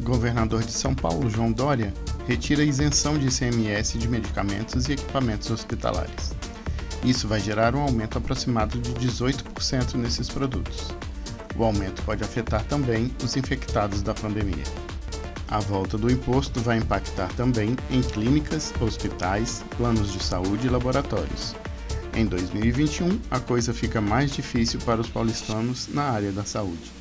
Governador de São Paulo, João Dória, retira a isenção de ICMS de medicamentos e equipamentos hospitalares. Isso vai gerar um aumento aproximado de 18% nesses produtos. O aumento pode afetar também os infectados da pandemia. A volta do imposto vai impactar também em clínicas, hospitais, planos de saúde e laboratórios. Em 2021, a coisa fica mais difícil para os paulistanos na área da saúde.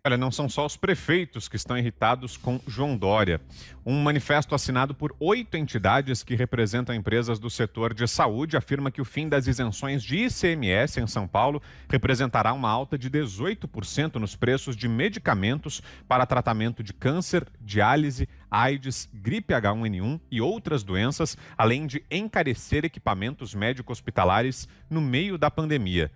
Olha, não são só os prefeitos que estão irritados com João Dória. Um manifesto assinado por 8 entidades que representam empresas do setor de saúde afirma que o fim das isenções de ICMS em São Paulo representará uma alta de 18% nos preços de medicamentos para tratamento de câncer, diálise, AIDS, gripe H1N1 e outras doenças, além de encarecer equipamentos médico-hospitalares no meio da pandemia.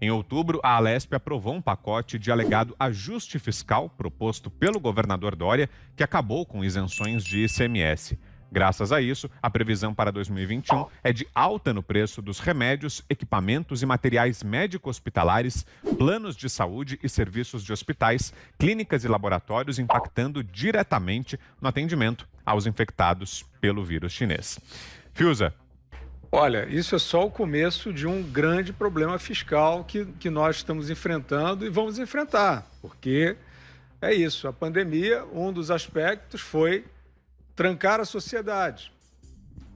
Em outubro, a Alesp aprovou um pacote de alegado ajuste fiscal proposto pelo governador Dória, que acabou com isenções de ICMS. Graças a isso, a previsão para 2021 é de alta no preço dos remédios, equipamentos e materiais médico-hospitalares, planos de saúde e serviços de hospitais, clínicas e laboratórios, impactando diretamente no atendimento aos infectados pelo vírus chinês. Fiuza. Olha, isso é só o começo de um grande problema fiscal que nós estamos enfrentando e vamos enfrentar, porque é isso, a pandemia, um dos aspectos foi trancar a sociedade.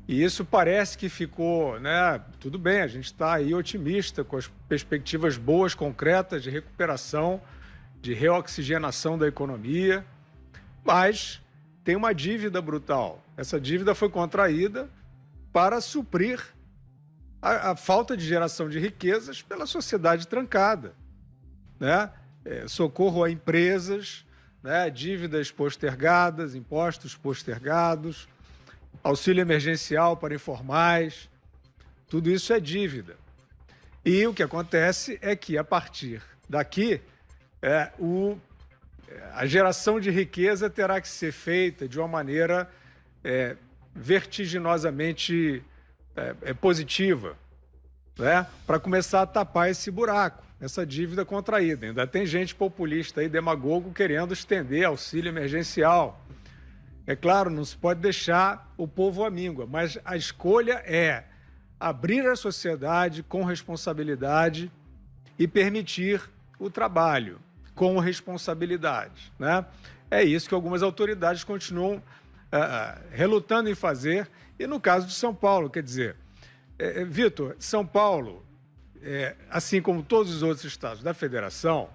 E isso parece que ficou, né? Tudo bem, a gente está aí otimista com as perspectivas boas, concretas de recuperação, de reoxigenação da economia, mas tem uma dívida brutal. Essa dívida foi contraída para suprir a falta de geração de riquezas pela sociedade trancada, né? Socorro a empresas, né? Dívidas postergadas, impostos postergados, auxílio emergencial para informais, tudo isso é dívida. E o que acontece é que, a partir daqui, a geração de riqueza terá que ser feita de uma maneira vertiginosamente positiva, né? Para começar a tapar esse buraco, essa dívida contraída. Ainda tem gente populista e demagogo querendo estender auxílio emergencial. É claro, não se pode deixar o povo à míngua, mas a escolha é abrir a sociedade com responsabilidade e permitir o trabalho com responsabilidade, né? É isso que algumas autoridades continuam relutando em fazer. E no caso de São Paulo, quer dizer, Vitor, São Paulo, assim como todos os outros estados da federação,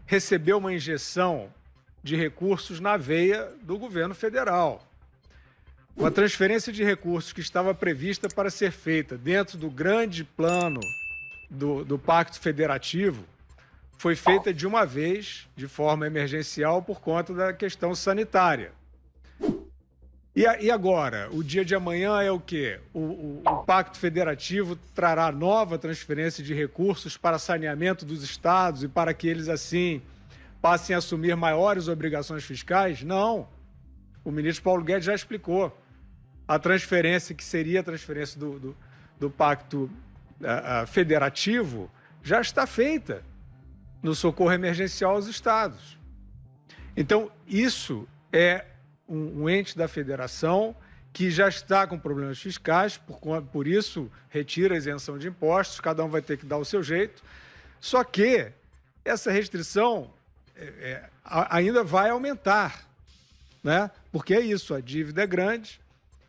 recebeu uma injeção de recursos na veia do governo federal. Uma transferência de recursos que estava prevista para ser feita dentro do grande plano do Pacto Federativo foi feita de uma vez, de forma emergencial, por conta da questão sanitária. E agora, o dia de amanhã é o quê? O Pacto Federativo trará nova transferência de recursos para saneamento dos estados e para que eles, assim, passem a assumir maiores obrigações fiscais? Não. O ministro Paulo Guedes já explicou. A transferência, que seria a transferência do Pacto Federativo, já está feita no socorro emergencial aos estados. Então, isso é um ente da federação que já está com problemas fiscais, por isso retira a isenção de impostos, cada um vai ter que dar o seu jeito. Só que essa restrição ainda vai aumentar, né? Porque é isso, a dívida é grande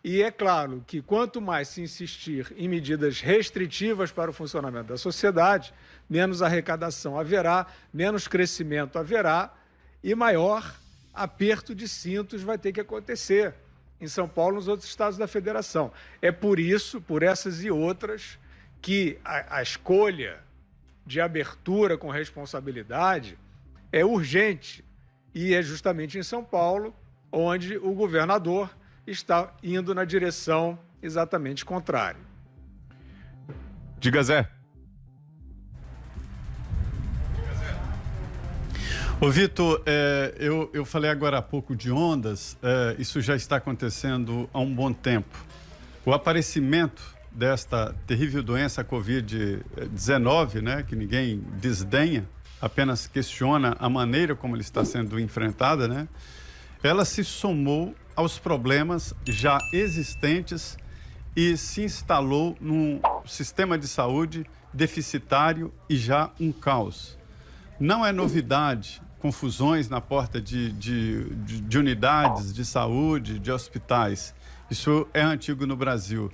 e é claro que quanto mais se insistir em medidas restritivas para o funcionamento da sociedade, menos arrecadação haverá, menos crescimento haverá e maior aperto de cintos vai ter que acontecer em São Paulo e nos outros estados da federação. É por isso, por essas e outras, que a escolha de abertura com responsabilidade é urgente e é justamente em São Paulo onde o governador está indo na direção exatamente contrária. Diga, Zé. Ô, Vitor, eu falei agora há pouco de ondas, isso já está acontecendo há um bom tempo. O aparecimento desta terrível doença Covid-19, né, que ninguém desdenha, apenas questiona a maneira como ele está sendo enfrentada, né, ela se somou aos problemas já existentes e se instalou num sistema de saúde deficitário e já um caos. Não é novidade confusões na porta de unidades de saúde, de hospitais. Isso é antigo no Brasil.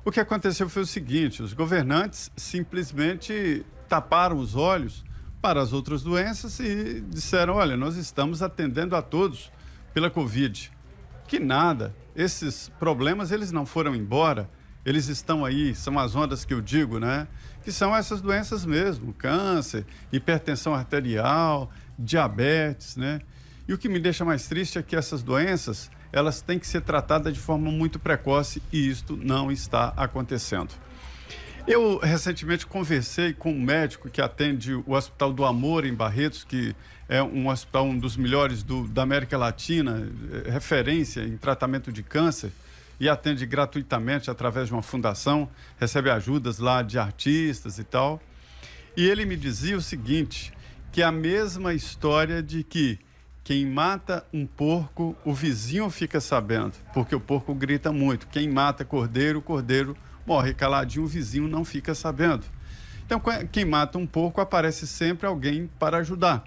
O que aconteceu foi o seguinte: os governantes simplesmente taparam os olhos para as outras doenças e disseram: olha, nós estamos atendendo a todos pela Covid. Que nada, esses problemas eles não foram embora, eles estão aí, são as ondas que eu digo, né? Que são essas doenças mesmo, câncer, hipertensão arterial, diabetes, né? E o que me deixa mais triste é que essas doenças, elas têm que ser tratadas de forma muito precoce e isto não está acontecendo. Eu recentemente conversei com um médico que atende o Hospital do Amor em Barretos, que é um hospital, um dos melhores da América Latina, referência em tratamento de câncer, e atende gratuitamente através de uma fundação, recebe ajudas lá de artistas e tal. E ele me dizia o seguinte, que é a mesma história de que quem mata um porco, o vizinho fica sabendo, porque o porco grita muito. Quem mata cordeiro, o cordeiro morre caladinho, o vizinho não fica sabendo. Então, quem mata um porco, aparece sempre alguém para ajudar.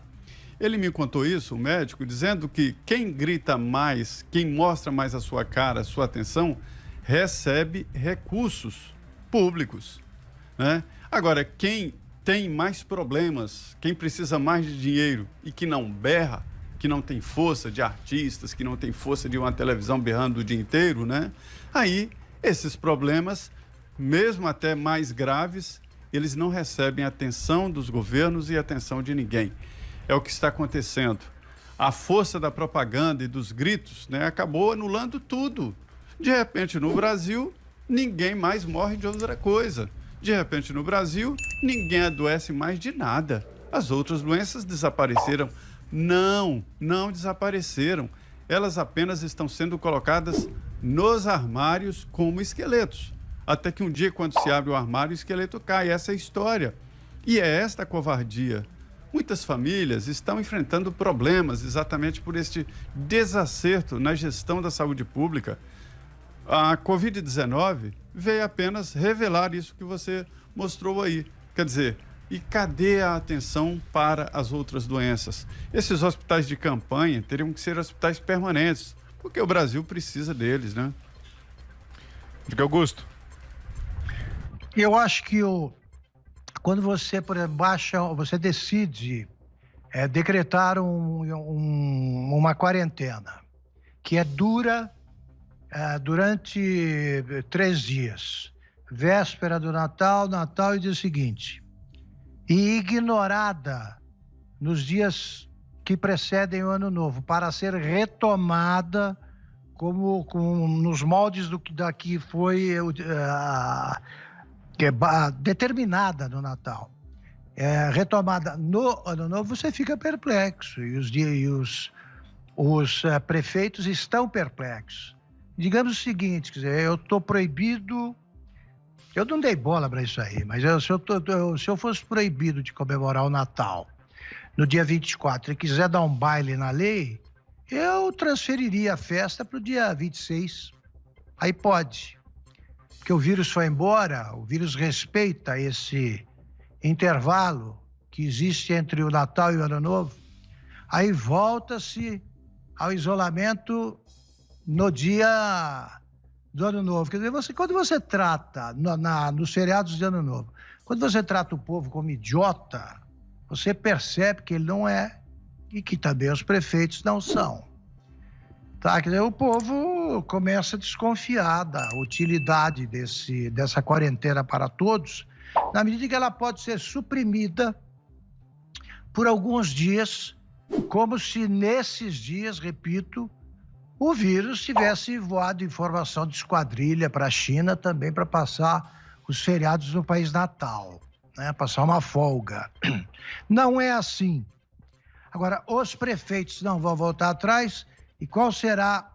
Ele me contou isso, o médico, dizendo que quem grita mais, quem mostra mais a sua cara, a sua atenção, recebe recursos públicos, né? Agora, quem tem mais problemas, quem precisa mais de dinheiro e que não berra, que não tem força de artistas, que não tem força de uma televisão berrando o dia inteiro, né? Aí, esses problemas, mesmo até mais graves, eles não recebem atenção dos governos e atenção de ninguém. É o que está acontecendo. A força da propaganda e dos gritos, né, acabou anulando tudo. De repente, no Brasil, ninguém mais morre de outra coisa. De repente, no Brasil, ninguém adoece mais de nada. As outras doenças desapareceram. Não desapareceram. Elas apenas estão sendo colocadas nos armários como esqueletos. Até que um dia, quando se abre o armário, o esqueleto cai. Essa é a história. E é esta covardia. Muitas famílias estão enfrentando problemas exatamente por este desacerto na gestão da saúde pública. A Covid-19 veio apenas revelar isso que você mostrou aí. Quer dizer, e cadê a atenção para as outras doenças? Esses hospitais de campanha teriam que ser hospitais permanentes, porque o Brasil precisa deles, né? Diga, Augusto. Eu acho que quando você, por exemplo, você decide decretar uma quarentena que dura durante 3 dias, véspera do Natal e dia seguinte, e ignorada nos dias que precedem o Ano Novo, para ser retomada nos moldes da que foi determinada no Natal, retomada no Ano Novo, você fica perplexo e os prefeitos estão perplexos. Digamos o seguinte, quer dizer, eu estou proibido, eu não dei bola para isso aí, mas se eu fosse proibido de comemorar o Natal no dia 24 e quiser dar um baile na lei, eu transferiria a festa para o dia 26. Aí pode. Porque o vírus foi embora, o vírus respeita esse intervalo que existe entre o Natal e o Ano Novo, aí volta-se ao isolamento no dia do Ano Novo. Quer dizer, quando você trata, nos feriados de Ano Novo, quando você trata o povo como idiota, você percebe que ele não é e que também os prefeitos não são. Tá? Quer dizer, o povo começa a desconfiar da utilidade dessa quarentena para todos, na medida que ela pode ser suprimida por alguns dias, como se nesses dias, repito, o vírus tivesse voado em formação de esquadrilha para a China também para passar os feriados no país natal, né? Passar uma folga. Não é assim. Agora, os prefeitos não vão voltar atrás. E qual será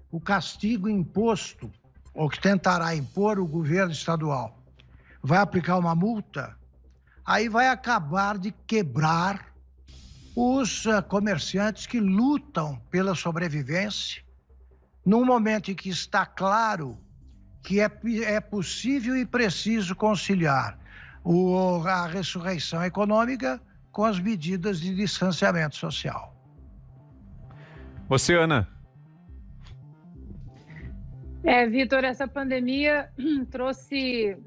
o castigo imposto ou que tentará impor o governo estadual, vai aplicar uma multa, aí vai acabar de quebrar os comerciantes que lutam pela sobrevivência, num momento em que está claro que é possível e preciso conciliar a ressurreição econômica com as medidas de distanciamento social. Você, Ana? Vitor, essa pandemia trouxe,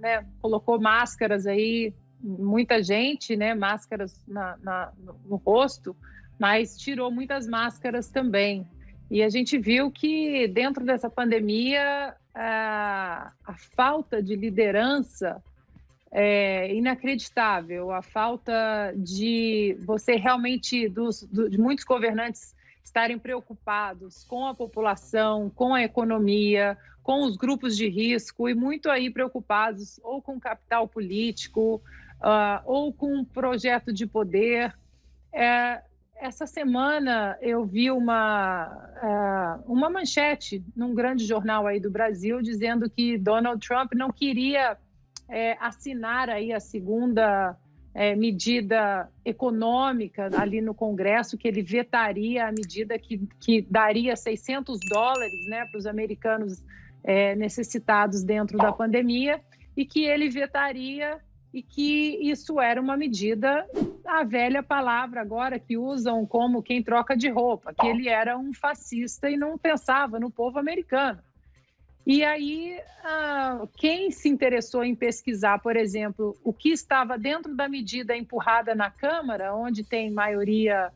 colocou máscaras aí, muita gente, máscaras no rosto, mas tirou muitas máscaras também. E a gente viu que dentro dessa pandemia a falta de liderança é inacreditável, a falta de você realmente, de muitos governantes estarem preocupados com a população, com a economia, com os grupos de risco e muito aí preocupados ou com capital político ou com um projeto de poder. Essa semana eu vi uma manchete num grande jornal aí do Brasil dizendo que Donald Trump não queria assinar aí a segunda medida econômica ali no Congresso, que ele vetaria a medida que daria $600 para os americanos necessitados dentro da pandemia, e que ele vetaria, e que isso era uma medida, a velha palavra agora que usam como quem troca de roupa, que ele era um fascista e não pensava no povo americano. E aí, quem se interessou em pesquisar, por exemplo, o que estava dentro da medida empurrada na Câmara, onde tem maioria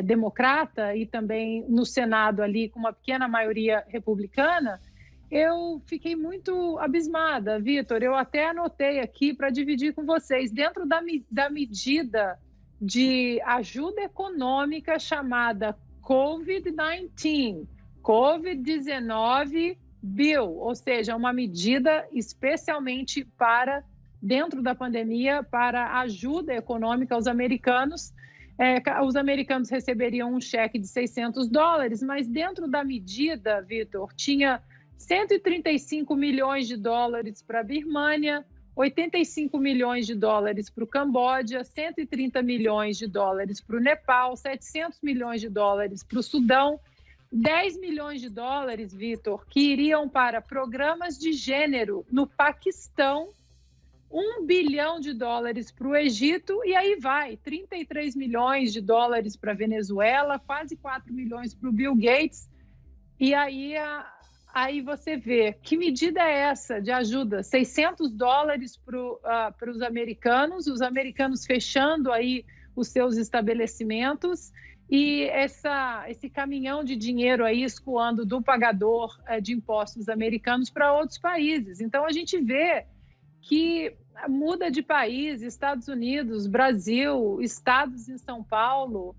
democrata, e também no Senado ali com uma pequena maioria republicana, eu fiquei muito abismada, Vitor. Eu até anotei aqui para dividir com vocês. Dentro da medida de ajuda econômica chamada COVID-19 Bill, ou seja, uma medida especialmente para, dentro da pandemia, para ajuda econômica aos americanos. Os americanos receberiam um cheque de $600, mas dentro da medida, Vitor, tinha $135 milhões para a Birmânia, $85 milhões para o Camboja, $130 milhões para o Nepal, $700 milhões para o Sudão, $10 milhões, Vitor, que iriam para programas de gênero no Paquistão, $1 bilhão para o Egito, e aí vai, $33 milhões para a Venezuela, quase $4 milhões para o Bill Gates. E aí você vê, que medida é essa de ajuda? $600 para os americanos fechando aí os seus estabelecimentos, e esse caminhão de dinheiro aí escoando do pagador de impostos americanos para outros países. Então, a gente vê que muda de país, Estados Unidos, Brasil, estados em São Paulo.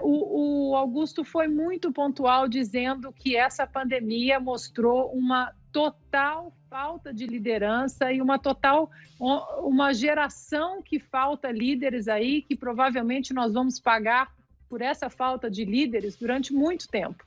O Augusto foi muito pontual dizendo que essa pandemia mostrou uma total falta de liderança e uma geração que falta líderes aí, que provavelmente nós vamos pagar por essa falta de líderes durante muito tempo.